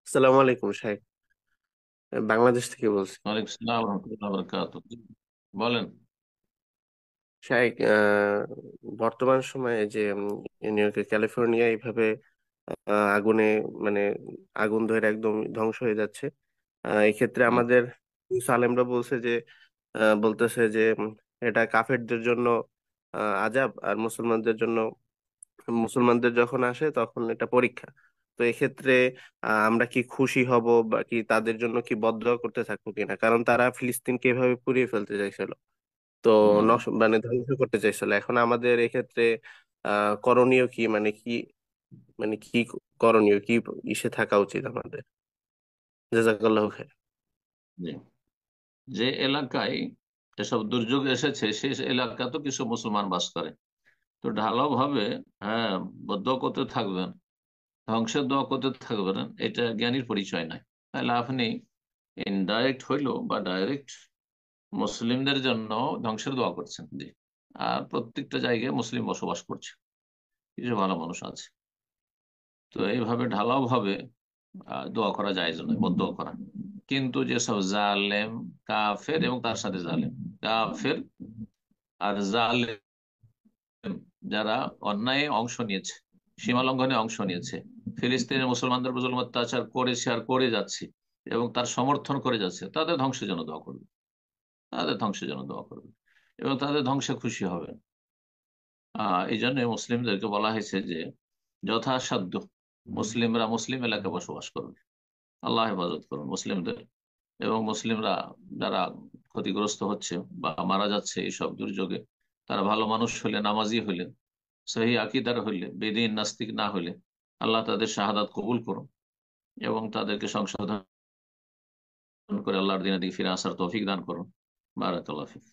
আসসালামু আলাইকুম শাহেখ। বাংলাদেশ থেকে বলছি। ওয়ালাইকুম আসসালাম ওয়া রাহমাতুল্লাহি ওয়া বারাকাতুহু। বলেন। শাহেখ, বর্তমান সময়ে যে নিউ ইয়র্কের ক্যালিফোর্নিয়া এইভাবে আগুনে, মানে আগুন ধরে একদম ধ্বংস হয়ে যাচ্ছে। এই ক্ষেত্রে হুম, আমাদের সালেমরা বলছে যে, বলতেছে যে এটা কাফেরদের জন্য আযাব, আর মুসলমানদের জন্য, মুসলমানদের যখন আসে তখন এটা পরীক্ষা। তো এক্ষেত্রে আমরা কি খুশি হব, বা কি তাদের জন্য কি বদদোয়া করতে থাকবো কিনা? কারণ তারা ফিলিস্তিনকে এভাবে পুড়িয়ে ফেলতে চাইছিল, তো হুম। মানে ধ্বংস করতে চাইছিল। এখন আমাদের এক্ষেত্রে করণীয় কি, মানে কি, মানে কি করণীয়, কি ইসে থাকা উচিত আমাদের? জাযাকাল্লাহু খাইর। জি। যে এলাকায় এসব দুর্যোগ এসেছে সে এলাকা তো কিছু মুসলমান বাস করে। তো ঢালাও ভাবে, হ্যাঁ, দোয়া করতে থাকবেন, ধ্বংসের দোয়া করতে থাকবেন, এটা জ্ঞানীর পরিচয় নয়। তাহলে আপনি ইনডাইরেক্ট হইলো বা ডাইরেক্ট মুসলিমদের জন্য ধ্বংসের দোয়া করছেন। জি। আর প্রত্যেকটা জায়গায় মুসলিম বসবাস করছে, কিছু ভালো মানুষ আছে। তো এইভাবে ঢালাও ভাবে দোয়া করা যায় নয়, বদদোয়া করা। কিন্তু যেসব জালেম, কাফের এবং তার সাথে জালেম, কাফের আর জালেম, যারা অন্যায় অংশ নিয়েছে, সীমা লঙ্ঘনে অংশ নিয়েছে, ফিলিস্তিনের মুসলমানদের উপর জুলুম অত্যাচার করেছে আর করে যাচ্ছে এবং তার সমর্থন করে যাচ্ছে, তাদের ধ্বংসের জন্য দোয়া করবে, তাদের ধ্বংসের জন্য দোয়া করবে এবং তাদের ধ্বংসে খুশি হবে। এই জন্য মুসলিমদেরকে বলা হয়েছে যে যথাসাধ্য মুসলিমরা মুসলিম এলাকায় বসবাস করবে, আল্লাহ হেফাজত করুন মুসলিমদের। এবং মুসলিমরা যারা ক্ষতিগ্রস্ত হচ্ছে বা মারা যাচ্ছে এইসব দুর্যোগে, তারা ভালো মানুষ হলে, নামাজি হলে, সহি আকিদার হইলে, বেদিন নাস্তিক না হলে, আল্লাহ তাদের শাহাদাত কবুল করুন এবং তাদেরকে সংশোধন করে আল্লাহর দিনের দিকে ফিরে আসার তৌফিক দান করুন। বারাকাল্লাহ ফিক।